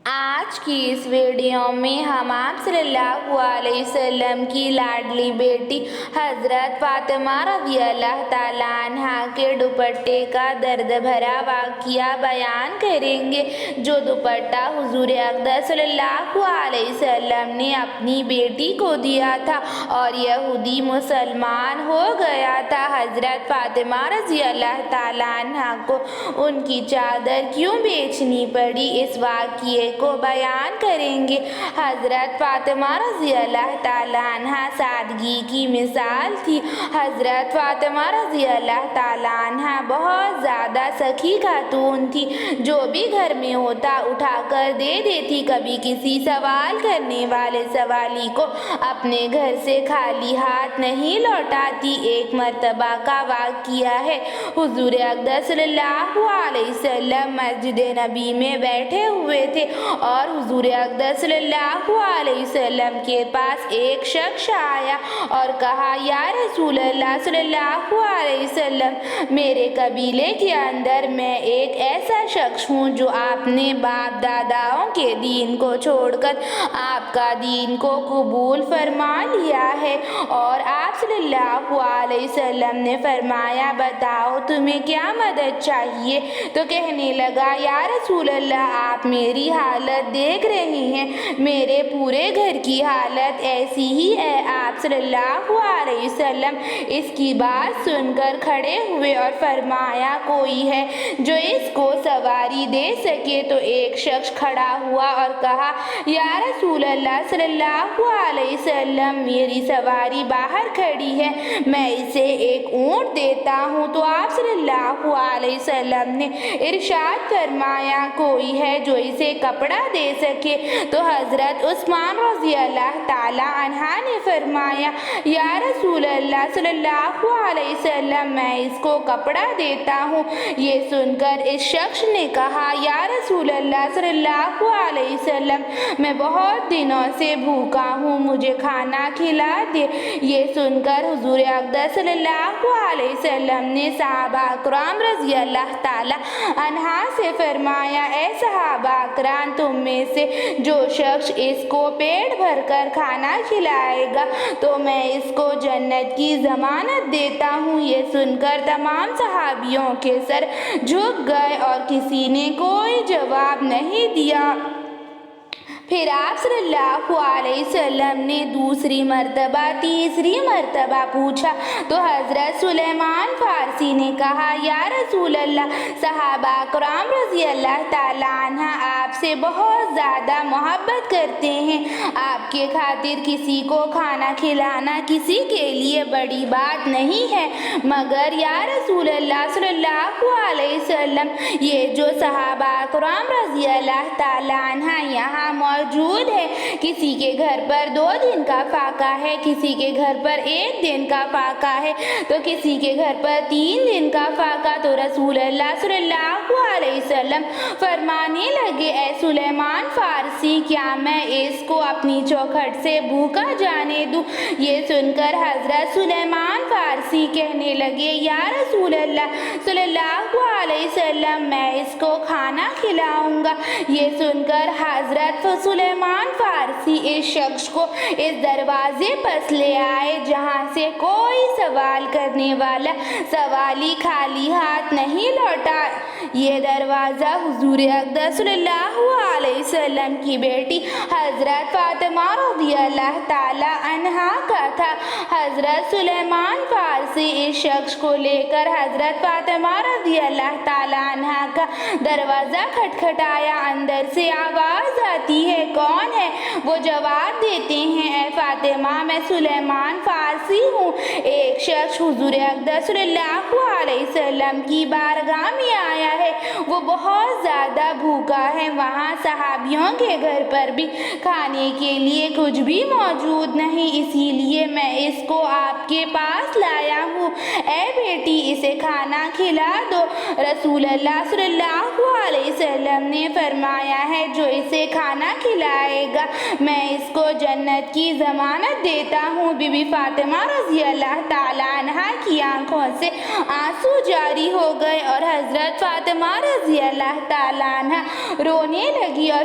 آج کی اس ویڈیو میں ہم آپ صلی اللہ علیہ وسلم کی لاڈلی بیٹی حضرت فاطمہ رضی اللہ تعالیٰ عنہا کے دوپٹے کا درد بھرا واقعہ بیان کریں گے، جو دوپٹہ حضور اقدس صلی اللہ علیہ وسلم نے اپنی بیٹی کو دیا تھا اور یہودی مسلمان ہو گیا تھا۔ حضرت فاطمہ رضی اللہ تعالیٰ عنہا کو ان کی چادر کیوں بیچنی پڑی، اس واقعے کو بیان کریں گے۔ حضرت فاطمہ رضی اللہ تعالیٰ عنہا سادگی کی مثال تھی۔ حضرت فاطمہ رضی اللہ تعالیٰ عنہا بہت زیادہ سخی خاتون تھی، جو بھی گھر میں ہوتا اٹھا کر دے دیتی، کبھی کسی سوال کرنے والے سوالی کو اپنے گھر سے خالی ہاتھ نہیں لوٹاتی۔ ایک مرتبہ کا واقعہ ہے، حضور اقدس صلی اللہ علیہ وسلم مسجد نبی میں بیٹھے ہوئے تھے اور حضور اقدس صلی اللہ علیہ وسلم کے پاس ایک شخص آیا اور کہا، یا رسول اللہ صلی اللہ علیہ وسلم، میرے قبیلے کے اندر میں ایک ایسا شخص ہوں جو آپ نے باپ داداؤں کے دین کو چھوڑ کر آپ کا دین کو قبول فرما لیا ہے۔ اور آپ صلی اللہ علیہ وسلم نے فرمایا، بتاؤ تمہیں کیا مدد چاہیے؟ تو کہنے لگا، یا رسول اللہ، آپ میری حالت دیکھ رہے ہیں، میرے پورے گھر کی حالت ایسی ہی ہے۔ آپ صلی اللہ علیہ وسلم اس کی بات سن کر کھڑے ہوئے اور فرمایا، کوئی ہے جو اس کو سواری دے سکے؟ تو ایک شخص کھڑا ہوا اور کہا، یا رسول اللہ صلی اللہ علیہ وسلم، میری سواری باہر کھڑی ہے، میں اسے ایک اونٹ دیتا ہوں۔ تو آپ صلی اللہ علیہ وسلم نے ارشاد فرمایا، کوئی ہے جو اسے کپڑا دے سکے؟ تو حضرت عثمان رضی اللہ تعالیٰ عنہ نے فرمایا، یا رسول اللہ صلی اللہ علیہ وسلم، میں اس کو کپڑا دیتا ہوں۔ یہ سن کر اس شخص نے کہا، یا رسول اللہ صلی اللہ علیہ وسلم، میں بہت دنوں سے بھوکا ہوں، مجھے کھانا کھلا دے۔ یہ سن کر حضور اقدس صلی اللہ علیہ وسلم نے صحابہ کرام رضی اللہ تعالیٰ عنہ سے فرمایا، اے صحابہ کرام، تم میں سے جو شخص اس کو پیٹ بھر کر کھانا کھلائے گا تو میں اس کو جنت کی ضمانت دیتا ہوں۔ یہ سن کر تمام صحابیوں کے سر جھک گئے اور کسی نے کوئی جواب نہیں دیا۔ پھر آپ صلی اللہ علیہ وسلم نے دوسری مرتبہ تیسری مرتبہ پوچھا تو حضرت سلیمان فارسی نے کہا، یا رسول اللہ، صحابہ کرام رضی اللہ تعالیٰ عنہ آپ سے بہت زیادہ محبت کرتے ہیں، آپ کے خاطر کسی کو کھانا کھلانا کسی کے لیے بڑی بات نہیں ہے، مگر یا رسول اللہ صلی اللہ علیہ وسلم، یہ جو صحابہ کرام رضی اللہ تعالیٰ عنہ یہاں موجود ہے، کسی کے گھر پر 2 دن کا فاقہ ہے، کسی کے گھر پر 1 دن کا فاقہ ہے، تو کسی کے گھر پر 3 دن کا فاقہ۔ تو رسول اللہ صلی اللہ علیہ وسلم فرمانے لگے، اے سلیمان فارسی، کیا میں اس کو اپنی چوکھٹ سے بھوکا جانے دوں؟ یہ سن کر حضرت سلیمان فارسی کہنے لگے، یا رسول اللہ صلی اللہ علیہ وسلم، میں اس کو کھانا کھلاؤں گا۔ یہ سن کر حضرت سلیمان فارسی اس شخص کو اس دروازے پاس لے آئے جہاں سے کوئی سوال کرنے والا سوالی خالی ہاتھ نہیں لوٹا۔ یہ دروازہ حضور اقدس صلی اللہ علیہ وسلم کی بیٹی حضرت فاطمہ رضی اللہ تعالیٰ عنہا کا تھا۔ حضرت سلیمان فارسی اس شخص کو لے کر حضرت فاطمہ رضی اللہ تعالیٰ عنہا کا دروازہ کھٹکھٹایا، اندر سے آواز آتی ہے، کون ہے؟ وہ جواب دیتے ہیں، اے فاطمہ، میں سلیمان فارسی ہوں۔ ایک شخص حضور اقدس صلی اللہ علیہ وسلم کی بارگاہ میں آیا ہے، وہ بہت زیادہ بھوکا ہے، وہاں صحابیوں کے گھر پر بھی کھانے کے لیے کچھ بھی موجود نہیں، اسی لیے میں اس کو آپ کے پاس لایا ہوں، اے بیٹی اسے کھانا کھلا دو۔ رسول اللہ صلی اللہ علیہ وسلم نے فرمایا ہے، جو اسے کھانا کھلائے گا میں اس کو جنت کی ضمانت دیتا ہوں۔ بی بی فاطمہ رضی اللہ تعالیٰ عنہ کی آنکھوں سے آنسو جاری ہو گئے اور حضرت فاطمہ رضی اللہ تعالیٰ عنہ رونے لگی اور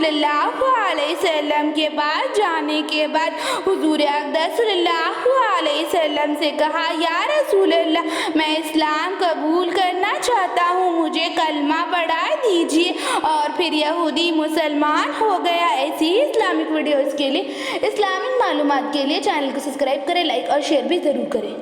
صلی اللہ علیہ وسلم کے پاس جانے کے بعد حضور اقدس صلی اللہ علیہ وسلم سے کہا یا رسول اللہ میں اسلام قبول کرنا چاہتا ہوں، مجھے کلمہ پڑھا دیجیے، اور پھر یہودی مسلمان ہو گیا۔ ایسی ہی اسلامک ویڈیوز کے لیے، اسلامک معلومات کے لیے چینل کو سبسکرائب کریں، لائک اور شیئر بھی ضرور کریں۔